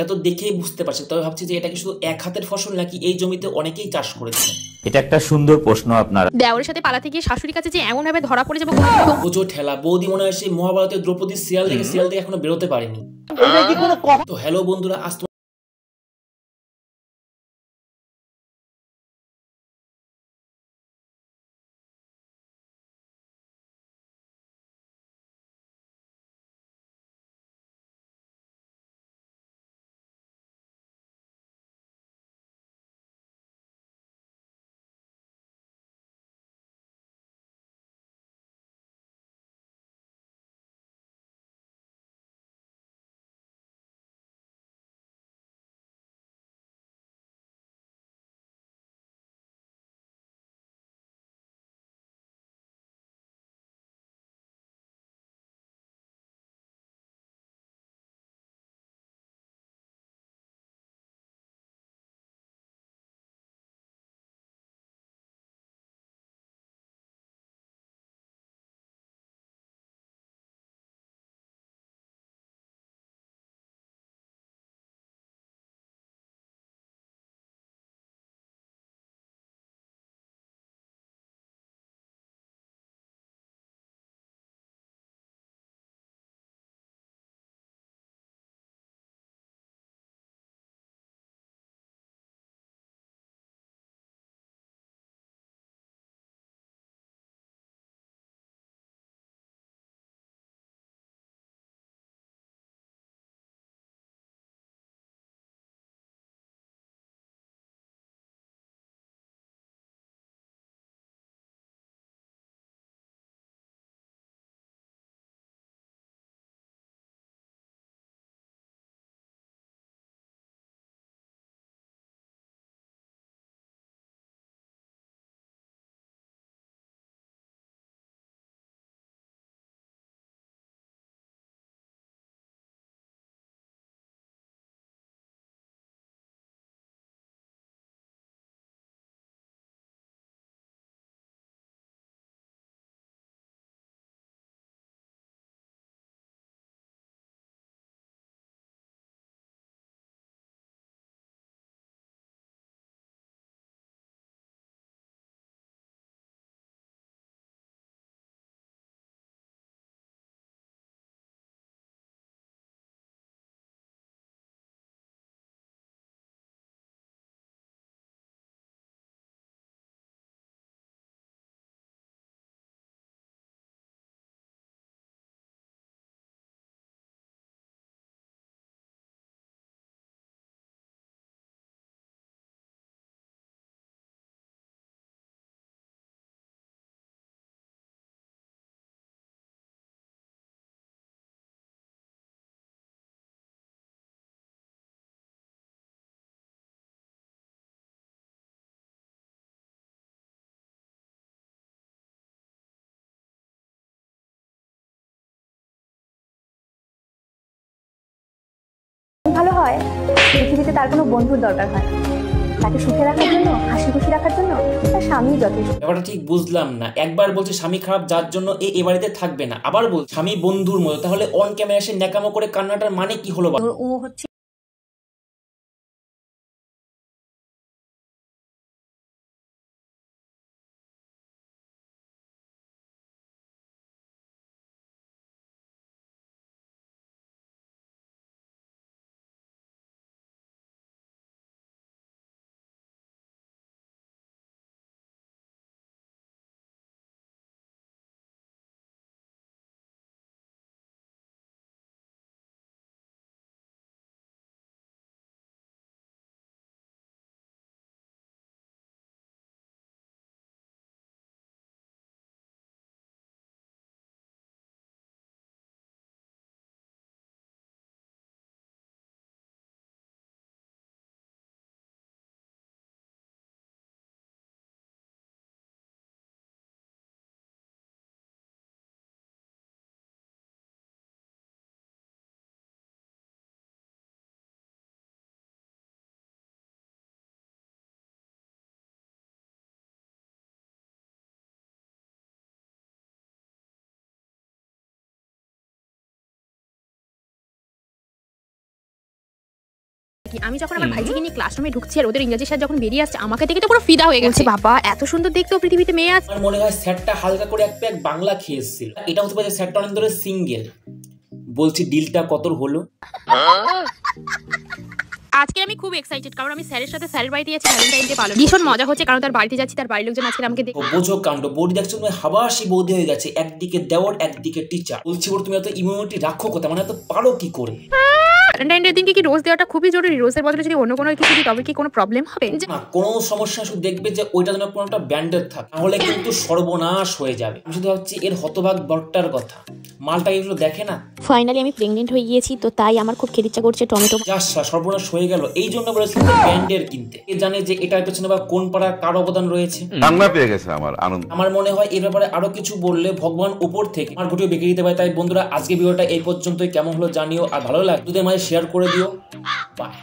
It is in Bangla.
সেটা তো দেখেই বুঝতে পারছি, তবে ভাবছি যে এটা কি শুধু এক হাতের ফসল নাকি এই জমিতে অনেকেই চাষ করেছে। এটা একটা সুন্দর প্রশ্ন আপনার। দেওরের সাথে পালাতে গিয়ে শাশুড়ির কাছে যে এমন ভাবে ধরা পড়ে যাবো বোঝো ঠেলা, বৌদি মনে হয় সেই মহাভারতের দ্রৌপদীর সিরিয়াল থেকে এখনো বেরোতে পারেনি। তো হ্যালো বন্ধুরা, আজ ভালো হয় পৃথিবীতে তার কোনো বন্ধুর দরকার হয় না, তাকে সুখে রাখার জন্য, হাসি খুশি রাখার জন্য তার স্বামী যথেষ্ট। ব্যাপারটা ঠিক বুঝলাম না, একবার বলছে স্বামী খারাপ যার জন্য এ বাড়িতে থাকবে না, আবার বল স্বামী বন্ধুর মতো, তাহলে অন ক্যামেরা এসে ন্যাকামো করে কান্নাটার মানে কি হলো? ও হচ্ছে আমি যখন আমার ভাইজিকে নিয়ে ক্লাসরুমে ঢুকছি আর ওদের ইংরেজি স্যার যখন বেরিয়ে আসছে আমাকে দেখে তো পুরো ফিদা হয়ে গেছে। বাবা এত সুন্দর দেখতে পৃথিবীতে মেয়ে আছে। আমার মনে হয় স্যারটা হালকা করে এক প্যাক বাংলা খেয়েছিল। এটা হতে পারে স্যারটা অনেক ধরে সিঙ্গেল। বলছি ডিলটা কত হলো? আজকে আমি খুব এক্সাইটেড কারণ আমি স্যারের সাথে স্যারের বাড়িতে যাচ্ছি ভ্যালেন্টাইন ডে পালন। ভীষণ মজা হচ্ছে কারণ তার বাড়িতে যাচ্ছি, তার বাড়ির লোকজন আজকে আমাকে দেখে। বোঝো কাণ্ড, বৌদি দেখছো তুমি হাবাসি বৌদি হয়ে গেছে, একদিকে দেওয়ার একদিকে টিচার। বলছি ওর তুমি এত ইমিউনিটি রাখো কোথায়, মানে এত পারো কি করে? ভ্যালেন্টাইন ডে দিনকে কি রোজ দেওয়াটা খুবই জরুরি? রোজের বদলে যদি অন্য কোনো কিছু দিই তবে কি কোনো প্রবলেম হবে? না, কোনো সমস্যা শুধু দেখবে যে ওইটা যেন কোনো একটা ব্যান্ডেড থাকে, তাহলে কিন্তু সর্বনাশ হয়ে যাবে। আমি শুধু ভাবছি এর হতভাগ বটটার কথা, মালটা এগুলো দেখে না। ফাইনালি আমি প্রেগনেন্ট হয়ে গিয়েছি, তো তাই আমার খুব খেতে ইচ্ছা করছে টমেটো। যা সর্বনাশ হয়ে গেল, এই জন্য বলেছিলাম ব্যান্ডের কিনতে। কে জানে যে এটার পেছনে বা কোন পাড়ার কার অবদান রয়েছে। বাংলা পেয়ে গেছে আমার আনন্দ। আমার মনে হয় এই ব্যাপারে আরো কিছু বললে ভগবান উপর থেকে আমার ভিডিও বেঁকে দিতে পারে। তাই বন্ধুরা আজকে ভিডিওটা এই পর্যন্তই। কেমন হলো জানিও, আর ভালো লাগে যদি আমাদের শেয়ার করে দিও। বাই।